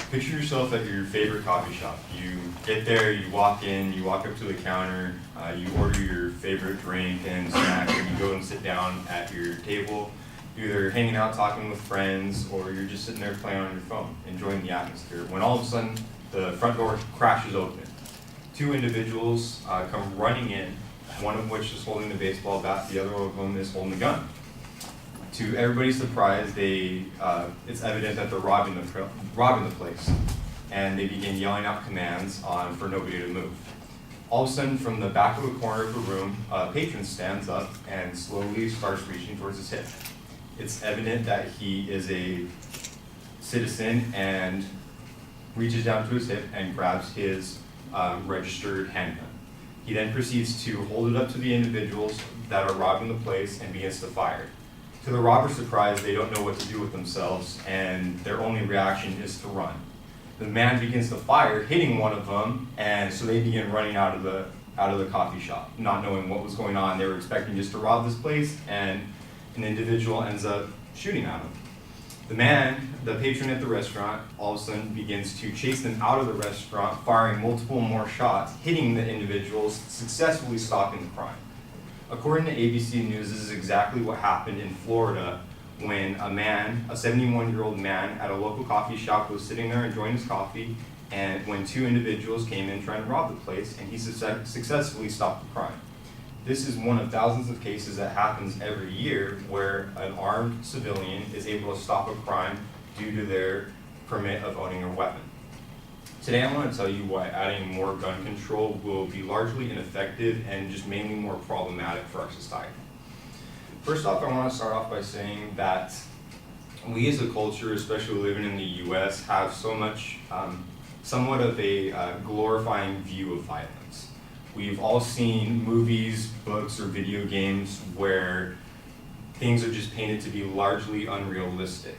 Picture yourself at your favorite coffee shop. You get there, you walk in, you walk up to the counter, you order your favorite drink and snack, and you go and sit down at your table. You're either hanging out talking with friends, or you're just sitting there playing on your phone, enjoying the atmosphere, when all of a sudden the front door crashes open. Two individuals come running in, one of which is holding the baseball bat, the other of them is holding a gun. To everybody's surprise, it's evident that they're robbing the place, and they begin yelling out commands for nobody to move. All of a sudden, from the back of the corner of the room, a patron stands up and slowly starts reaching towards his hip. It's evident that he is a citizen and reaches down to his hip and grabs his registered handgun. He then proceeds to hold it up to the individuals that are robbing the place and begins to fire. To the robber's surprise, they don't know what to do with themselves, and their only reaction is to run. The man begins to fire, hitting one of them, and so they begin running out of the coffee shop, not knowing what was going on. They were expecting just to rob this place, and an individual ends up shooting at them. The man, the patron at the restaurant, all of a sudden begins to chase them out of the restaurant, firing multiple more shots, hitting the individuals, successfully stopping the crime. According to ABC News, this is exactly what happened in Florida when a 71-year-old man at a local coffee shop was sitting there enjoying his coffee, and when two individuals came in trying to rob the place, and he successfully stopped the crime. This is one of thousands of cases that happens every year where an armed civilian is able to stop a crime due to their permit of owning a weapon. Today I want to tell you why adding more gun control will be largely ineffective and just mainly more problematic for our society. First off, I want to start off by saying that we as a culture, especially living in the US, have so much, somewhat of a glorifying view of violence. We've all seen movies, books, or video games where things are just painted to be largely unrealistic.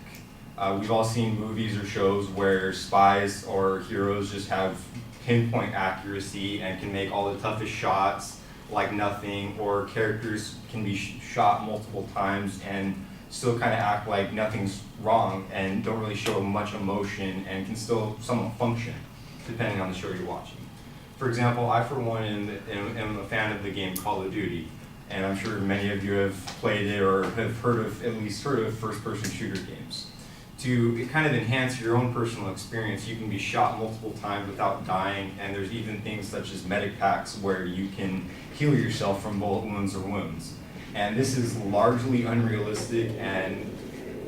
We've all seen movies or shows where spies or heroes just have pinpoint accuracy and can make all the toughest shots like nothing, or characters can be shot multiple times and still kind of act like nothing's wrong and don't really show much emotion and can still somewhat function, depending on the show you're watching. For example, I for one am a fan of the game Call of Duty, and I'm sure many of you have played it or have at least heard of first-person shooter games. To kind of enhance your own personal experience, you can be shot multiple times without dying, and there's even things such as medic packs where you can heal yourself from bullet wounds or wounds. And this is largely unrealistic, and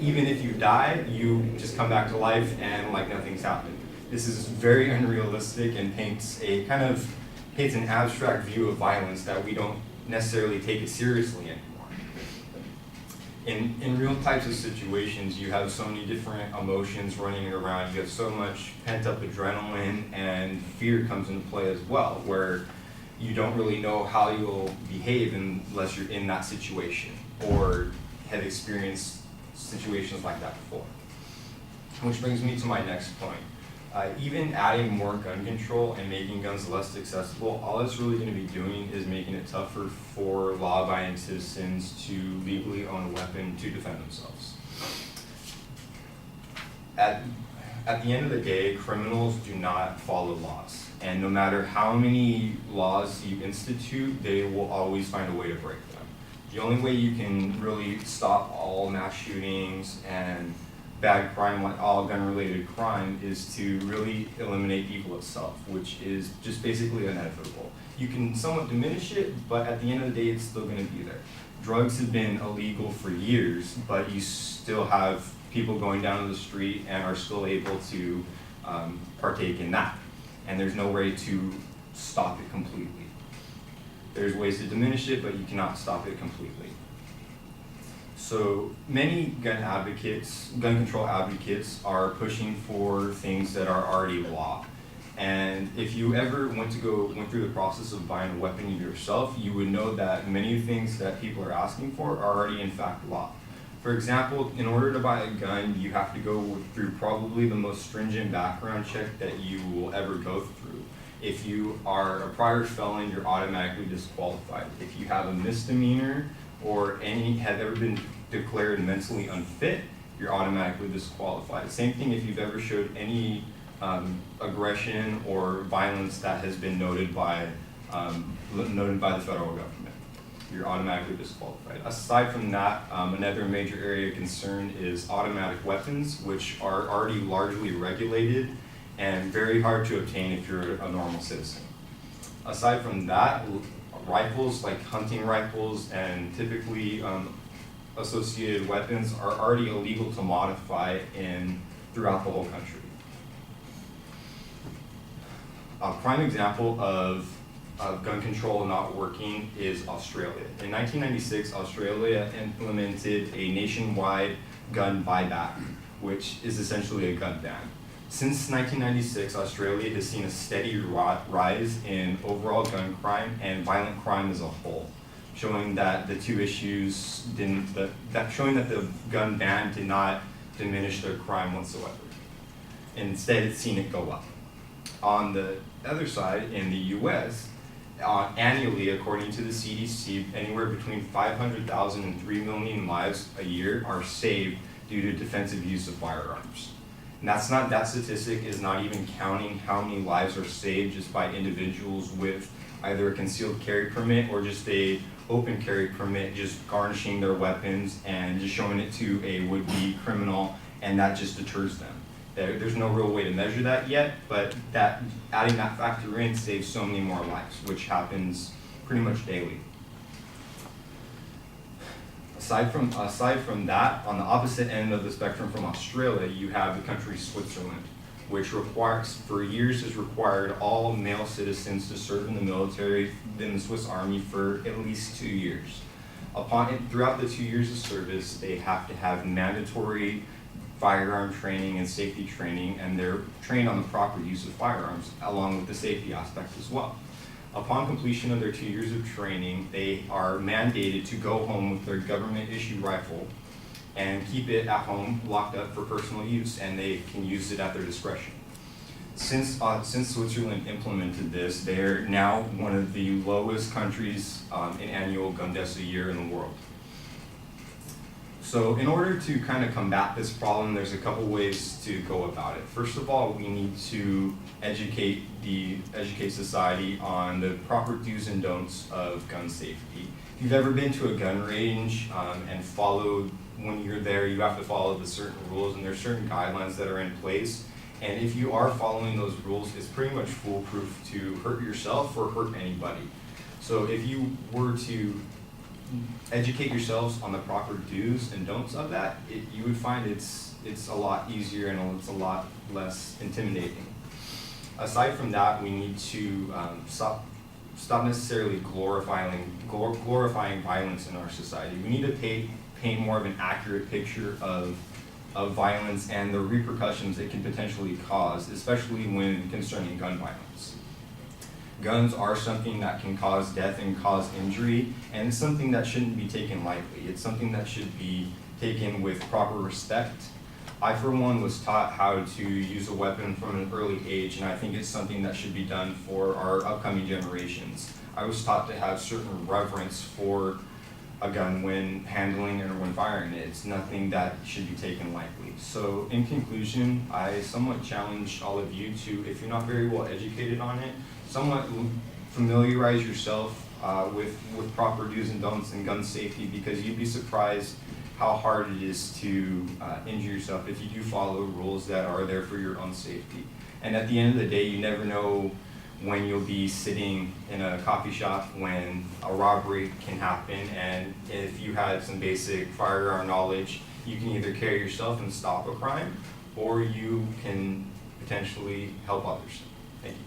even if you die, you just come back to life and like nothing's happened. This is very unrealistic and paints an abstract view of violence that we don't necessarily take it seriously anymore. In real types of situations, you have so many different emotions running around. You have so much pent-up adrenaline, and fear comes into play as well, where you don't really know how you'll behave unless you're in that situation or have experienced situations like that before. Which brings me to my next point. Even adding more gun control and making guns less accessible, all it's really going to be doing is making it tougher for law-abiding citizens to legally own a weapon to defend themselves. At the end of the day, criminals do not follow laws, and no matter how many laws you institute, they will always find a way to break them. The only way you can really stop all mass shootings and bad crime, like all gun-related crime, is to really eliminate evil itself, which is just basically inevitable. You can somewhat diminish it, but at the end of the day, it's still going to be there. Drugs have been illegal for years, but you still have people going down the street and are still able to partake in that. And there's no way to stop it completely. There's ways to diminish it, but you cannot stop it completely. So many gun control advocates are pushing for things that are already law. And if you ever went through the process of buying a weapon yourself, you would know that many things that people are asking for are already in fact law. For example, in order to buy a gun, you have to go through probably the most stringent background check that you will ever go through. If you are a prior felon, you're automatically disqualified. If you have a misdemeanor or have ever been declared mentally unfit, you're automatically disqualified. Same thing if you've ever showed any aggression or violence that has been noted by the federal government. You're automatically disqualified. Aside from that, another major area of concern is automatic weapons, which are already largely regulated and very hard to obtain if you're a normal citizen. Aside from that, rifles like hunting rifles and typically associated weapons are already illegal to modify throughout the whole country. A prime example of gun control not working is Australia. In 1996, Australia implemented a nationwide gun buyback, which is essentially a gun ban. Since 1996, Australia has seen a steady rise in overall gun crime and violent crime as a whole, showing that the two issues showing that the gun ban did not diminish their crime whatsoever. Instead, it's seen it go up. On the other side, in the U.S., annually, according to the CDC, anywhere between 500,000 and 3 million lives a year are saved due to defensive use of firearms. And that statistic is not even counting how many lives are saved just by individuals with either a concealed carry permit or just a open carry permit, just garnishing their weapons and just showing it to a would-be criminal, and that just deters them. There's no real way to measure that yet, but adding that factor in saves so many more lives, which happens pretty much daily. Aside from that, on the opposite end of the spectrum from Australia, you have the country Switzerland, which for years has required all male citizens to serve in the military, in the Swiss Army, for at least 2 years. Throughout the 2 years of service, they have to have mandatory firearm training and safety training, and they're trained on the proper use of firearms, along with the safety aspect as well. Upon completion of their 2 years of training, they are mandated to go home with their government-issued rifle and keep it at home locked up for personal use, and they can use it at their discretion. Since Switzerland implemented this, they're now one of the lowest countries in annual gun deaths a year in the world. So in order to kind of combat this problem, there's a couple ways to go about it. First of all, we need to educate society on the proper do's and don'ts of gun safety. If you've ever been to a gun range and followed, when you're there, you have to follow the certain rules, and there's certain guidelines that are in place. And if you are following those rules, it's pretty much foolproof to hurt yourself or hurt anybody. So if you were to educate yourselves on the proper do's and don'ts of that, you would find it's a lot easier and it's a lot less intimidating. Aside from that, we need to stop necessarily glorifying violence in our society. We need to paint more of an accurate picture of violence and the repercussions it can potentially cause, especially when concerning gun violence. Guns are something that can cause death and cause injury, and it's something that shouldn't be taken lightly. It's something that should be taken with proper respect. I, for one, was taught how to use a weapon from an early age, and I think it's something that should be done for our upcoming generations. I was taught to have certain reverence for a gun when handling it or when firing it. It's nothing that should be taken lightly. So in conclusion, I somewhat challenge all of you to, if you're not very well educated on it, somewhat familiarize yourself with proper do's and don'ts in gun safety, because you'd be surprised how hard it is to injure yourself if you do follow rules that are there for your own safety. And at the end of the day, you never know when you'll be sitting in a coffee shop when a robbery can happen, and if you had some basic firearm knowledge, you can either carry yourself and stop a crime, or you can potentially help others. Thank you.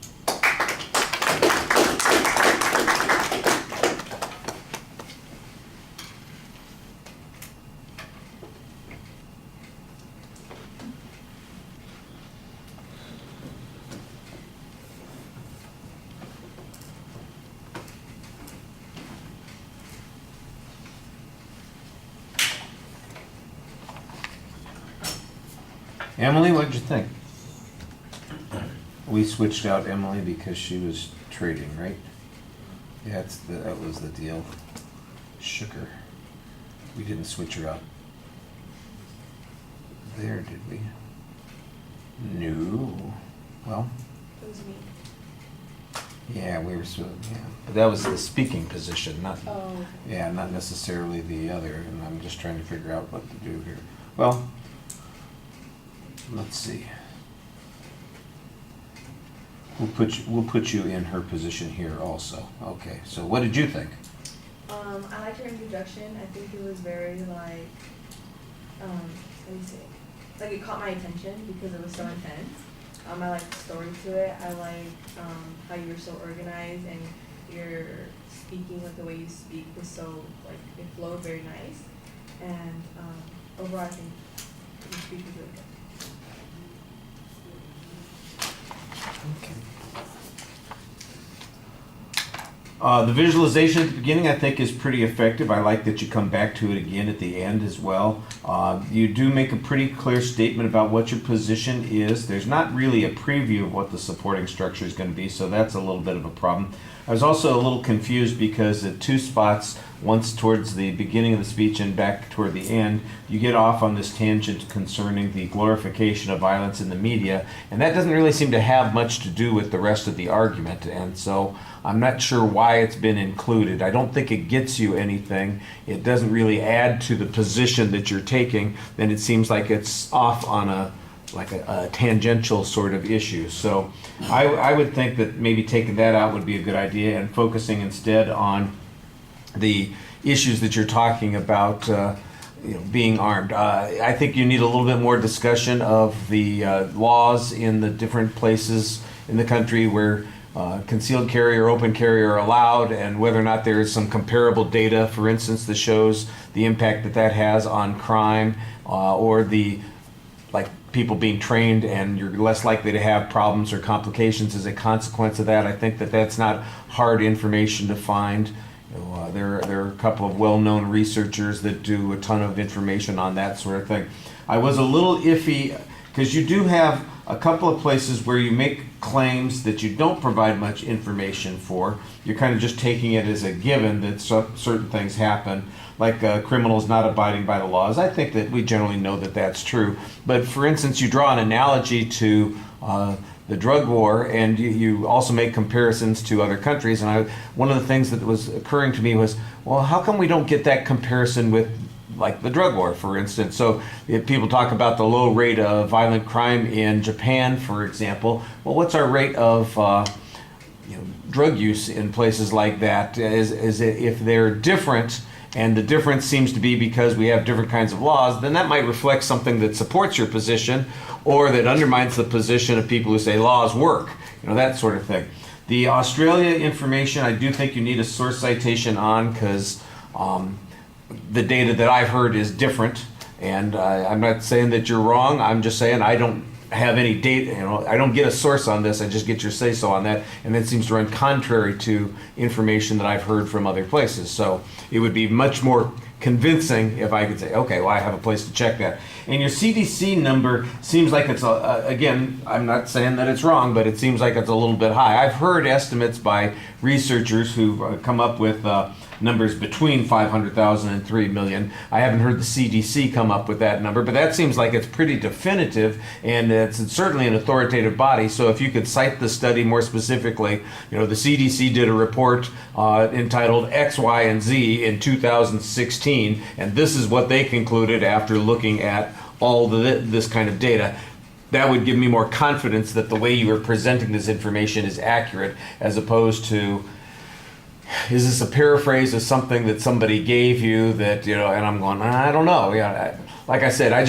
Emily, what did you think? We switched out Emily because she was trading, right? Yeah, that was the deal. Shook her. We didn't switch her out there, did we? No. Well, It was me. yeah, we were so, yeah. But that was the speaking position, not, Oh. yeah, not necessarily the other, and I'm just trying to figure out what to do here. Well, let's see. We'll put you in her position here also. Okay, so what did you think? I liked her introduction. I think it was very like, what do you say? Like it caught my attention because it was so intense. I liked the story to it. I liked how you were so organized and your speaking, like the way you speak was so like it flowed very nice. And overall, I think your speech was really good. The visualization at the beginning, I think, is pretty effective. I like that you come back to it again at the end as well. You do make a pretty clear statement about what your position is. There's not really a preview of what the supporting structure is going to be, so that's a little bit of a problem. I was also a little confused because at two spots, once towards the beginning of the speech and back toward the end, you get off on this tangent concerning the glorification of violence in the media, and that doesn't really seem to have much to do with the rest of the argument, and so I'm not sure why it's been included. I don't think it gets you anything. It doesn't really add to the position that you're taking. Then it seems like it's off on a tangential sort of issue. So I would think that maybe taking that out would be a good idea and focusing instead on the issues that you're talking about, being armed. I think you need a little bit more discussion of the laws in the different places in the country where concealed carry or open carry are allowed, and whether or not there is some comparable data, for instance, that shows the impact that that has on crime, or the people being trained and you're less likely to have problems or complications as a consequence of that. I think that that's not hard information to find. There are a couple of well-known researchers that do a ton of information on that sort of thing. I was a little iffy because you do have a couple of places where you make claims that you don't provide much information for. You're kind of just taking it as a given that certain things happen, like criminals not abiding by the laws. I think that we generally know that that's true. But for instance, you draw an analogy to the drug war, and you also make comparisons to other countries. And one of the things that was occurring to me was, well, how come we don't get that comparison with like the drug war, for instance? So if people talk about the low rate of violent crime in Japan, for example, well, what's our rate of drug use in places like that? If they're different, and the difference seems to be because we have different kinds of laws, then that might reflect something that supports your position or that undermines the position of people who say laws work, that sort of thing. The Australia information, I do think you need a source citation on, because the data that I've heard is different, and I'm not saying that you're wrong. I'm just saying I don't have any data. I don't get a source on this. I just get your say-so on that, and that seems to run contrary to information that I've heard from other places. So it would be much more convincing if I could say, okay, well, I have a place to check that. And your CDC number seems like it's, again, I'm not saying that it's wrong, but it seems like it's a little bit high. I've heard estimates by researchers who've come up with numbers between 500,000 and 3 million. I haven't heard the CDC come up with that number, but that seems like it's pretty definitive, and it's certainly an authoritative body. So if you could cite the study more specifically, the CDC did a report entitled X, Y, and Z in 2016, and this is what they concluded after looking at all this kind of data. That would give me more confidence that the way you are presenting this information is accurate, as opposed to, is this a paraphrase of something that somebody gave you that, and I'm going, I don't know. Like I said, I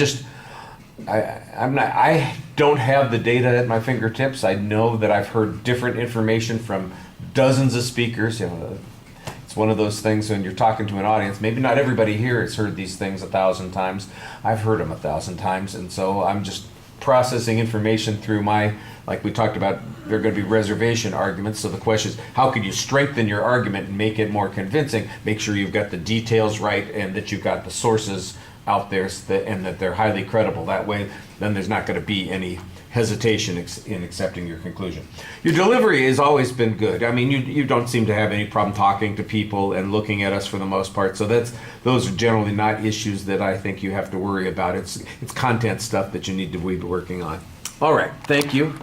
don't have the data at my fingertips. I know that I've heard different information from dozens of speakers. It's one of those things when you're talking to an audience, maybe not everybody here has heard these things 1,000 times. I've heard them 1,000 times, and so I'm just processing information through like we talked about, there are going to be reservation arguments. So the question is, how could you strengthen your argument and make it more convincing? Make sure you've got the details right and that you've got the sources out there and that they're highly credible. That way, then there's not going to be any hesitation in accepting your conclusion. Your delivery has always been good. I mean, you don't seem to have any problem talking to people and looking at us for the most part. So those are generally not issues that I think you have to worry about. It's content stuff that you need to be working on. All right, thank you.